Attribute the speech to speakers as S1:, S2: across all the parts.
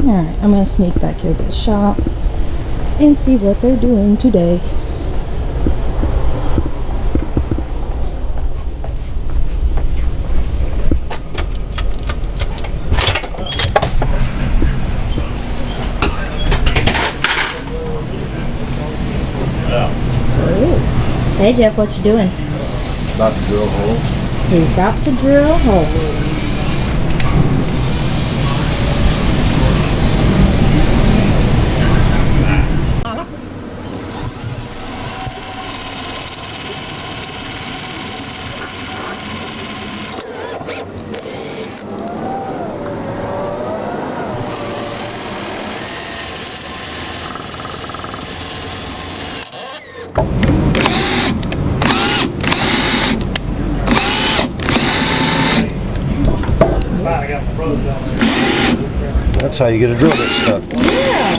S1: Alright, I'm going to sneak back here to the shop and see what they're doing today. Hey Jeff, what you doing?
S2: About to drill holes.
S1: He's about to drill holes.
S2: That's how you get a drill bit stuck.
S1: Yeah.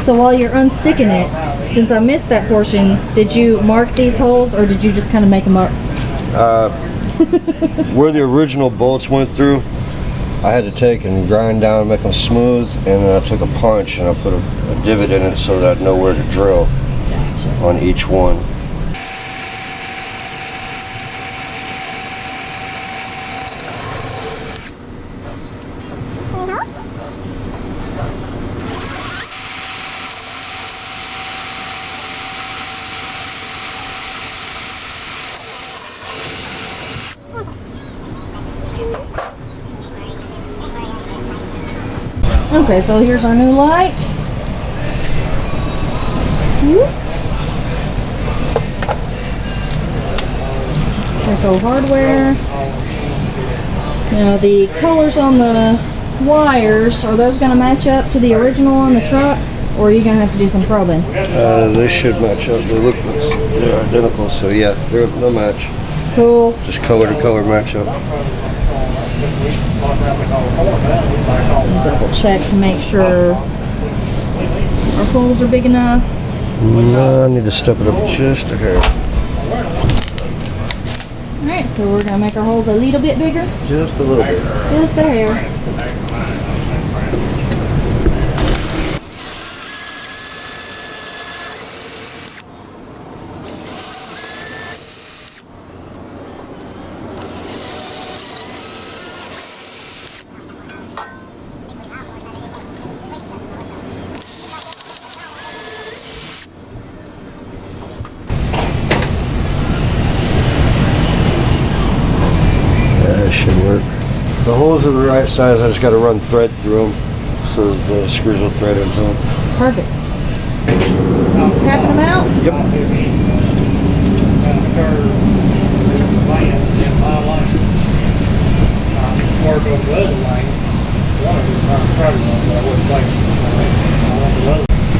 S1: So while you're unsticking it, since I missed that portion, did you mark these holes or did you just kind of make them up?
S2: Where the original bolts went through, I had to take and grind down and make them smooth, and then I took a punch and I put a divot in it so that I'd know where to drill on each one.
S1: Okay, so here's our new light. Echo hardware. Now the colors on the wires, are those going to match up to the original on the truck? Or are you going to have to do some probing?
S2: They should match up. They look, they're identical, so yeah, they'll match.
S1: Cool.
S2: Just color to color match up.
S1: Double check to make sure our holes are big enough.
S2: No, I need to step it up just a hair.
S1: Alright, so we're going to make our holes a little bit bigger.
S2: Just a little bit.
S1: Just a hair.
S2: That should work. The holes are the right size. I just got to run thread through them so the screws will thread into them.
S1: Perfect. Tapping them out?
S2: Yep.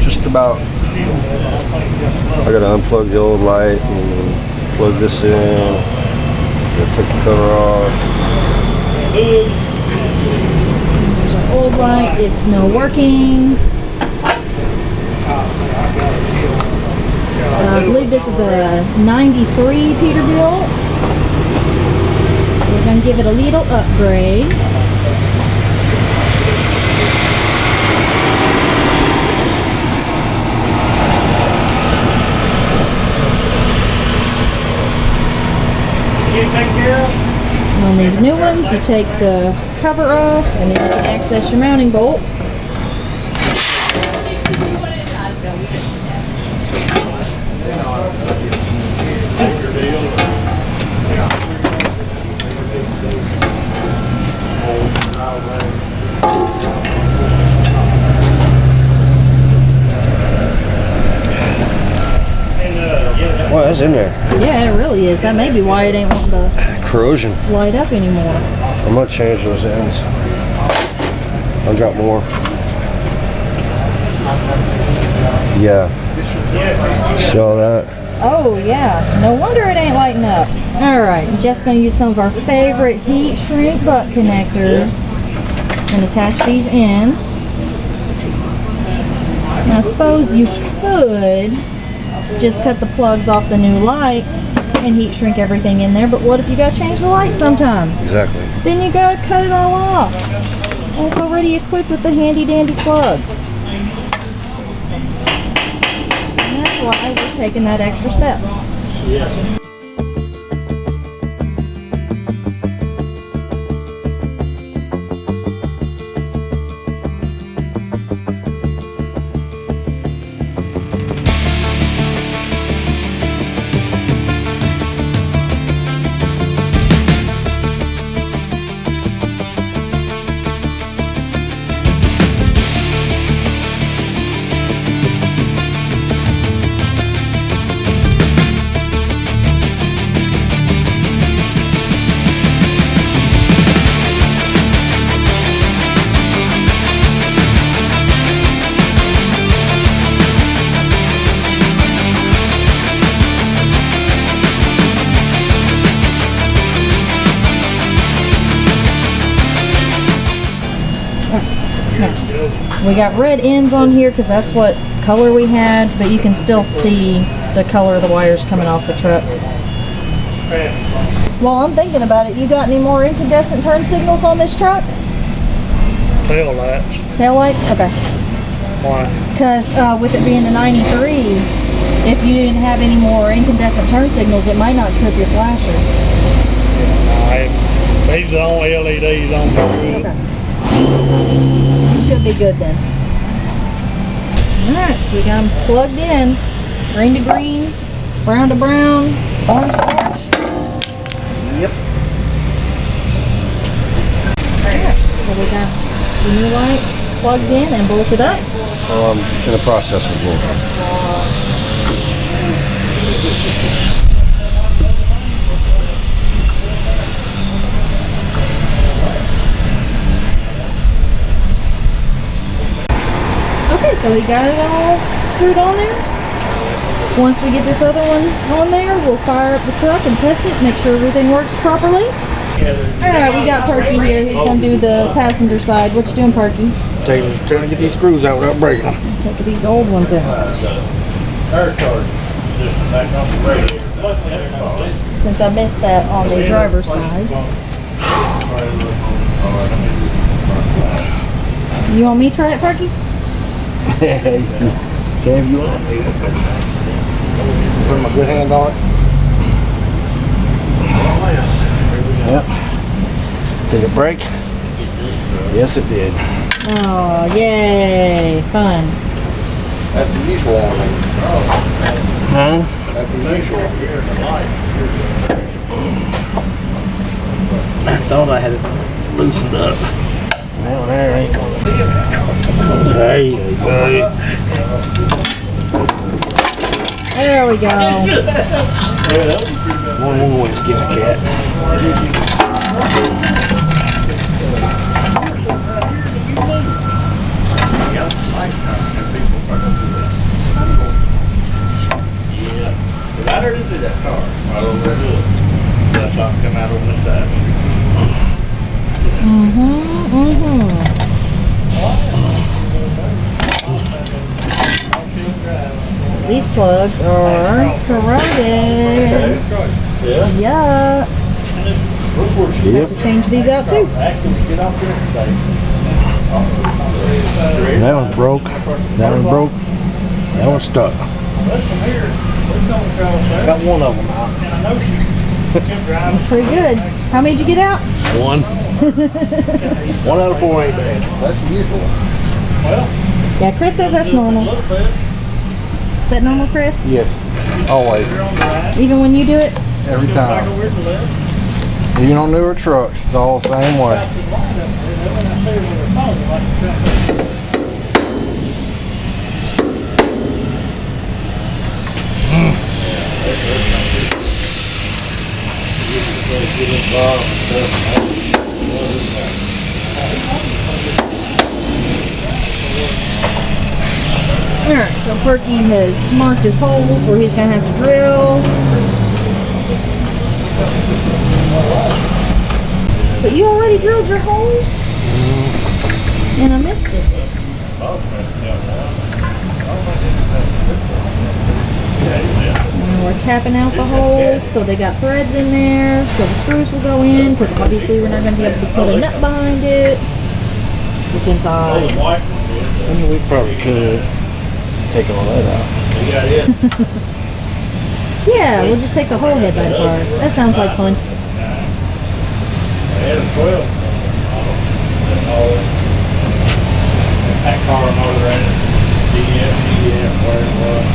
S2: Just about. I got to unplug the old light and plug this in. Take the cover off.
S1: There's our old light. It's no working. I believe this is a 93 Peterbilt. So we're going to give it a little upgrade. On these new ones, you take the cover off and then you can access your mounting bolts.
S2: Well, that's in there.
S1: Yeah, it really is. That may be why it ain't wanting to
S2: Corrosion.
S1: light up anymore.
S2: I'm gonna change those ends. I've got more. Yeah. See all that?
S1: Oh yeah, no wonder it ain't lighting up. Alright, just going to use some of our favorite heat shrink butt connectors and attach these ends. Now I suppose you could just cut the plugs off the new light and heat shrink everything in there, but what if you gotta change the light sometime?
S2: Exactly.
S1: Then you gotta cut it all off. And it's already equipped with the handy dandy plugs. And that's why we're taking that extra step. We got red ends on here because that's what color we had, but you can still see the color of the wires coming off the truck. Well, I'm thinking about it. You got any more incandescent turn signals on this truck?
S3: Tail lights.
S1: Tail lights? Okay.
S3: Why?
S1: Because with it being a 93, if you didn't have any more incandescent turn signals, it might not trip your flasher.
S3: These are the only LEDs on there.
S1: Okay. Should be good then. Alright, we got them plugged in. Green to green, brown to brown, orange to orange.
S3: Yep.
S1: Alright, so we got the new light plugged in and bolted up.
S2: In the process of bolting.
S1: Okay, so we got it all screwed on there. Once we get this other one on there, we'll fire up the truck and test it, make sure everything works properly. Alright, we got Perky here. He's going to do the passenger side. What you doing, Perky?
S3: Trying to get these screws out without breaking them.
S1: Take these old ones out. Since I missed that on the driver's side. You want me to try it, Perky?
S3: Can if you want to. Put my good hand on it. Yep. Did it break? Yes, it did.
S1: Oh, yay! Fun.
S4: That's the usual on these.
S3: Huh?
S4: That's the usual.
S3: I thought I had it loosened up. Well, there ain't gonna be. There you go.
S1: There we go.
S3: One more way to skin a cat.
S4: I heard it do that car. I don't know. That's not come out on this dash.
S1: These plugs are corroded. Yeah. Have to change these out too.
S3: That one's broke. That one's broke. That one's stuck. Got one of them out.
S1: That's pretty good. How many did you get out?
S3: One. 1 out of 4 ain't bad.
S4: That's the usual.
S1: Yeah, Chris says that's normal. Is that normal, Chris?
S4: Yes, always,
S1: Even when you do it?
S4: every time. Even on newer trucks, it's all the same way.
S1: Alright, so Perky has marked his holes where he's going to have to drill. So you already drilled your holes? And I missed it. And we're tapping out the holes so they got threads in there so the screws will go in, because obviously we're not going to be able to put a nut behind it because it's inside.
S3: And we probably could take all that out.
S1: Yeah, we'll just take the whole headlight apart. That sounds like fun.
S3: That car motor in it. DF, where it was.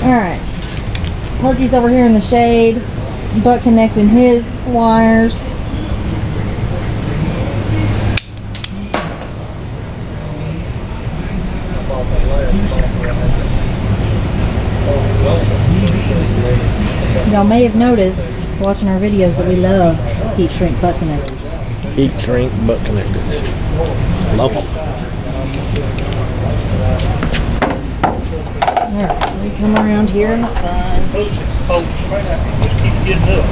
S1: Alright. Perky's over here in the shade, butt connecting his wires. Y'all may have noticed watching our videos that we love heat shrink butt connectors.
S3: Heat shrink butt connectors. Love them.
S1: Alright, we come around here in the sun.
S3: Just keep getting up.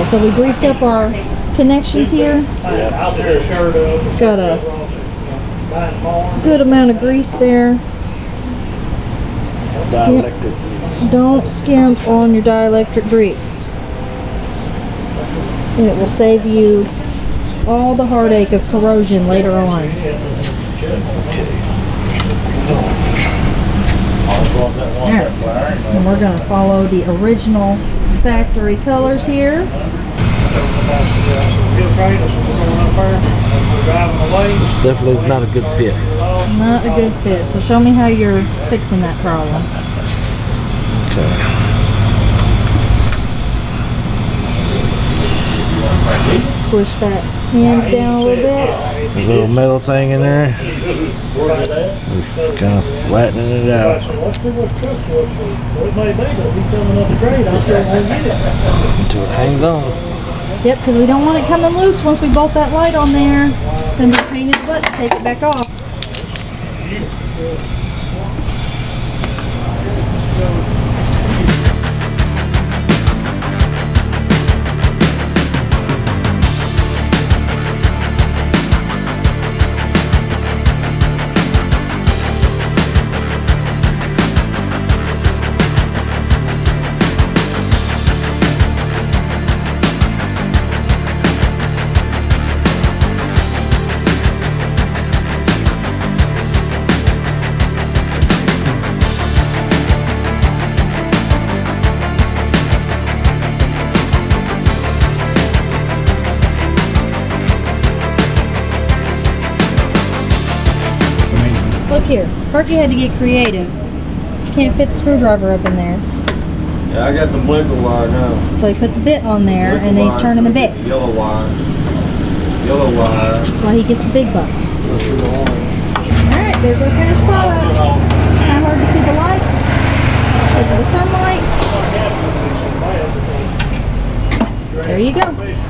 S1: So we greased up our connections here. Got a good amount of grease there.
S3: Dielectric.
S1: Don't skimp on your dielectric grease. It will save you all the heartache of corrosion later on. Alright, and we're going to follow the original factory colors here.
S3: It's definitely not a good fit.
S1: Not a good fit. So show me how you're fixing that problem.
S3: Okay.
S1: Squish that end down a little bit.
S3: The little metal thing in there. Kind of flattening it out. Until it hangs on.
S1: Yep, because we don't want it coming loose once we bolt that light on there. It's going to be a pain in the butt to take it back off. Look here, Perky had to get creative. Can't fit the screwdriver up in there.
S2: Yeah, I got the blinker wire now.
S1: So he put the bit on there and then he's turning the bit.
S2: Yellow wire. Yellow wire.
S1: That's why he gets the big bucks. Alright, there's our finished product. Kind of hard to see the light because of the sunlight. There you go.